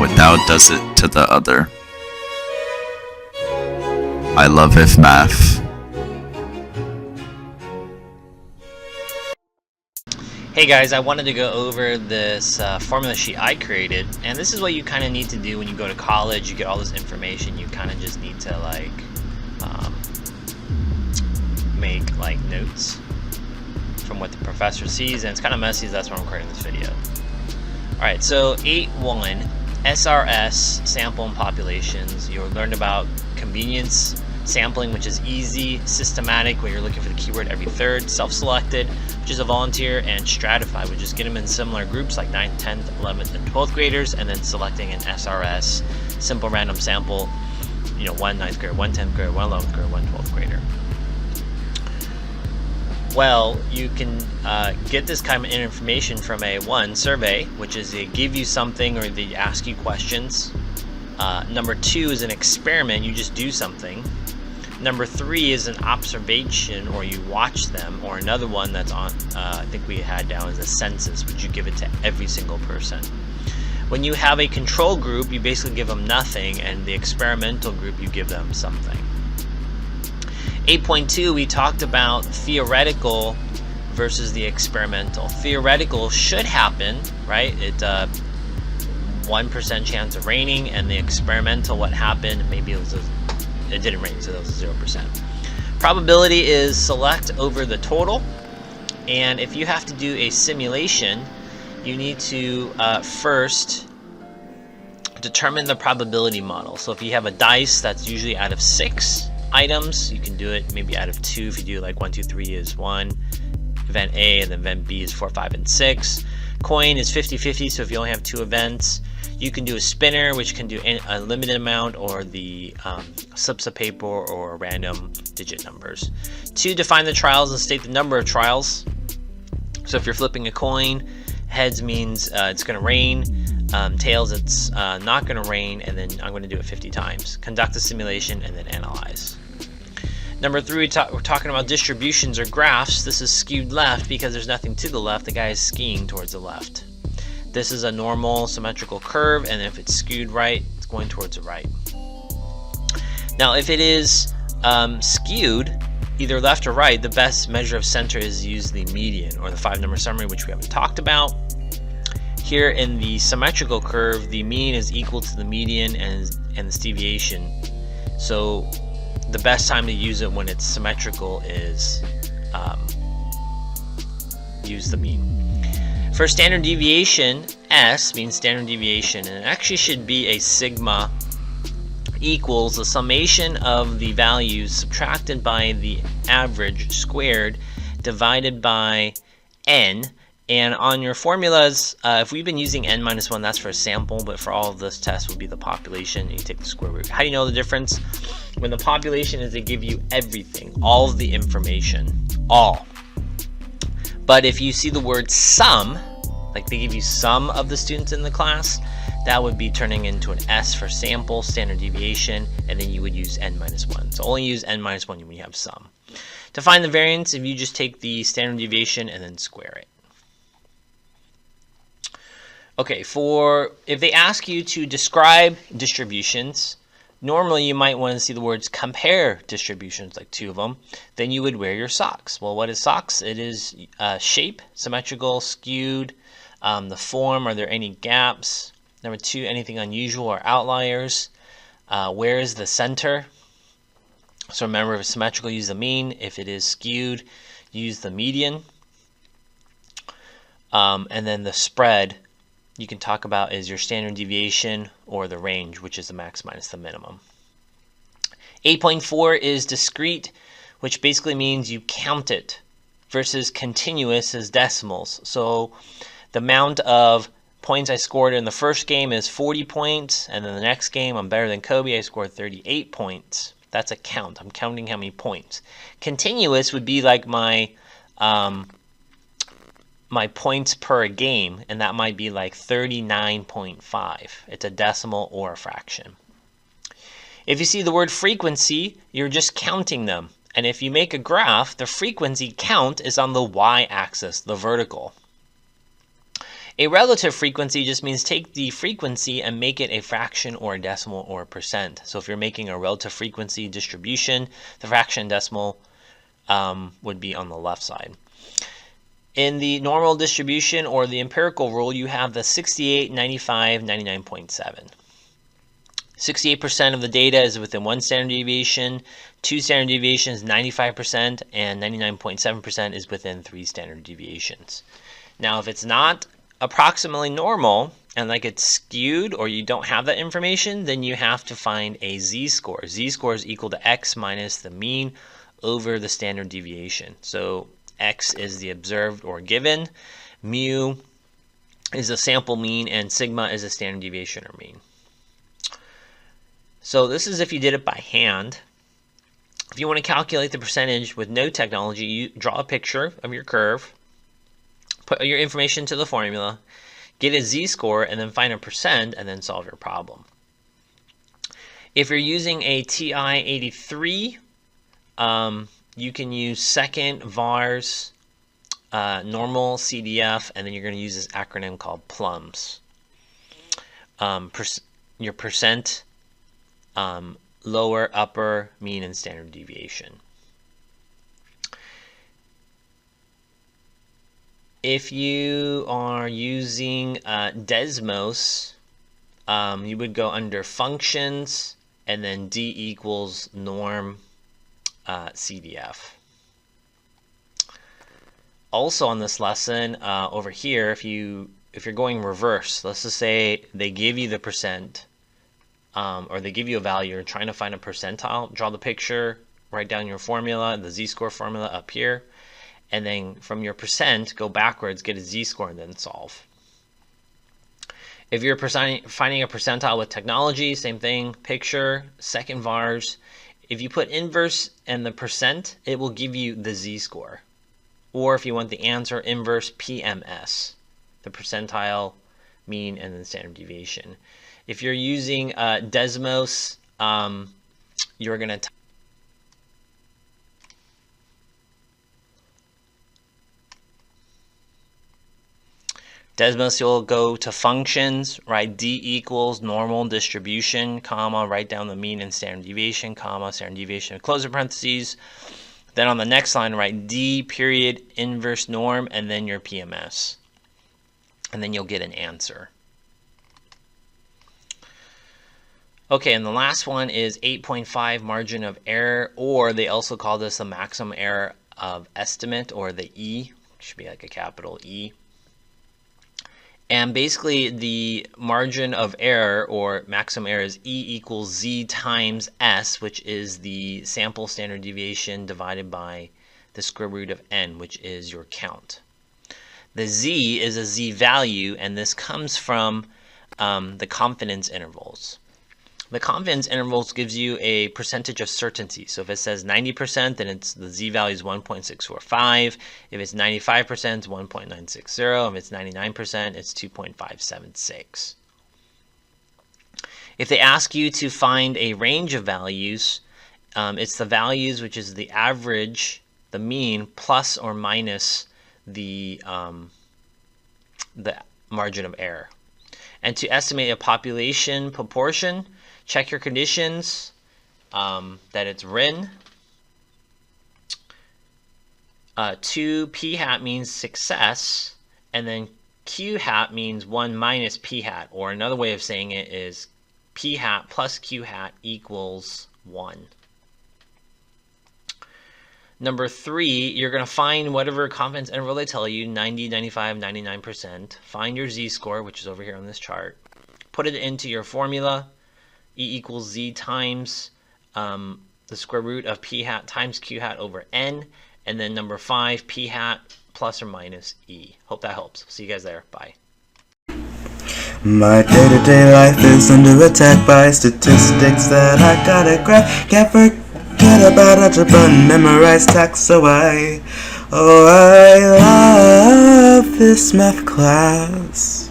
without does it to the other. I love if math. Hey guys, I wanted to go over this formula sheet I created, and this is what you kind of need to do when you go to college. You get all this information, you kind of just need to like make like notes from what the professor sees, and it's kind of messy, so that's why I'm recording this video. Alright, so 8.1 SRS sample and populations. You'll learn about convenience sampling, which is easy, systematic, where you're looking for the keyword every third, self-selected, which is a volunteer, and stratified, which is get them in similar groups like 9th, 10th, 11th, and 12th graders, and then selecting an SRS, simple random sample, you know, one 9th grader, one 10th grader, one 11th grader, one 12th grader. Well, you can get this kind of information from a survey, which is they give you something or they ask you questions. Number 2 is an experiment, you just do something. Number 3 is an observation, or you watch them, or another one that's on, I think we had down as a census, which you give it to every single person. When you have a control group, you basically give them nothing, and the experimental group, you give them something. 8.2, we talked about theoretical versus the experimental. Theoretical should happen, right? It 1% chance of raining, and the experimental, what happened, maybe it didn't rain, so that was 0%. Probability is select over the total, and if you have to do a simulation, you need to first determine the probability model. So if you have a dice that's usually out of 6 items, you can do it maybe out of 2. If you do like 1, 2, 3 is 1, event A, and then event B is 4, 5, and 6. Coin is 50-50, so if you only have 2 events, you can do a spinner, which can do a limited amount, or the slips of paper, or random digit numbers. 2, define the trials and state the number of trials. So if you're flipping a coin, heads means it's going to rain, tails it's not going to rain, and then I'm going to do it 50 times. Conduct a simulation and then analyze. Number 3, we're talking about distributions or graphs. This is skewed left because there's nothing to the left. The guy is skiing towards the left. This is a normal symmetrical curve, and if it's skewed right, it's going towards the right. Now, if it is skewed either left or right, the best measure of center is to use the median, or the 5-number summary, which we haven't talked about. Here in the symmetrical curve, the mean is equal to the median and this deviation. So the best time to use it when it's symmetrical is use the mean. For standard deviation, S means standard deviation, and it actually should be a sigma equals the summation of the values subtracted by the average squared divided by n. And on your formulas, if we've been using n-1, that's for a sample, but for all of this test would be the population. You take the square root. How do you know the difference? When the population is, they give you everything, all of the information, all. But if you see the word sum, like they give you some of the students in the class, that would be turning into an S for sample, standard deviation, and then you would use n-1. So only use n-1 when you have sum. To find the variance, if you just take the standard deviation and then square it. Okay, if they ask you to describe distributions, normally you might want to see the words compare distributions, like 2 of them. Then you would wear your socks. Well, what is socks? It is shape, symmetrical, skewed, the form, are there any gaps? Number 2, anything unusual or outliers? Where is the center? So remember, if it's symmetrical, use the mean. If it is skewed, use the median. And then the spread, you can talk about is your standard deviation or the range, which is the max minus the minimum. 8.4 is discrete, which basically means you count it, versus continuous is decimals. So the amount of points I scored in the first game is 40 points, and then the next game, I'm better than Kobe, I scored 38 points. That's a count. I'm counting how many points. Continuous would be like my points per game, and that might be like 39.5. It's a decimal or a fraction. If you see the word frequency, you're just counting them. And if you make a graph, the frequency count is on the y-axis, the vertical. A relative frequency just means take the frequency and make it a fraction or a decimal or a percent. So if you're making a relative frequency distribution, the fraction decimal would be on the left side. In the normal distribution or the empirical rule, you have the 68, 95, 99.7. 68% of the data is within 1 standard deviation, 2 standard deviations, 95%, and 99.7% is within 3 standard deviations. Now, if it's not approximately normal and like it's skewed or you don't have that information, then you have to find a z-score. Z-score is equal to x minus the mean over the standard deviation. So x is the observed or given, mu is the sample mean, and sigma is a standard deviation or mean. So this is if you did it by hand. If you want to calculate the percentage with no technology, you draw a picture of your curve, put your information to the formula, get a z-score, and then find a percent, and then solve your problem. If you're using a TI-83, you can use second VARs, normal CDF, and then you're going to use this acronym called PLUMS. Your percent, lower, upper, mean, and standard deviation. If you are using Desmos, you would go under functions and then D equals norm CDF. Also on this lesson over here, if you're going reverse, let's just say they give you the percent or they give you a value, you're trying to find a percentile, draw the picture, write down your formula, the z-score formula up here, and then from your percent, go backwards, get a z-score, and then solve. If you're finding a percentile with technology, same thing, picture, second VARs. If you put inverse and the percent, it will give you the z-score. Or if you want the answer, inverse PMS, the percentile, mean, and then standard deviation. If you're using Desmos, you're going to Desmos, you'll go to functions, write D equals normal distribution, comma, write down the mean and standard deviation, comma, standard deviation, close the parentheses. Then on the next line, write D period inverse norm and then your PMS. And then you'll get an answer. Okay, and the last one is 8.5 margin of error, or they also call this the maximum error of estimate, or the E, should be like a capital E. And basically the margin of error or maximum error is E equals Z times S, which is the sample standard deviation divided by the square root of N, which is your count. The Z is a Z value, and this comes from the confidence intervals. The confidence intervals gives you a percentage of certainty. So if it says 90%, then it's the Z value is 1.645. If it's 95%, it's 1.960. If it's 99%, it's 2.576. If they ask you to find a range of values, it's the values which is the average, the mean, plus or minus the margin of error. And to estimate a population proportion, check your conditions, that it's RIN. 2 p hat means success, and then q hat means 1 minus p hat, or another way of saying it is p hat plus q hat equals 1. Number 3, you're going to find whatever confidence interval they tell you, 90, 95, 99%. Find your z-score, which is over here on this chart. Put it into your formula. E equals Z times the square root of P hat times Q hat over N. And then number 5, P hat plus or minus E. Hope that helps. See you guys there. Bye. My day-to-day life is under attack by statistics that I gotta crack. Can't forget about algebra and memorize tax, so I love this math class.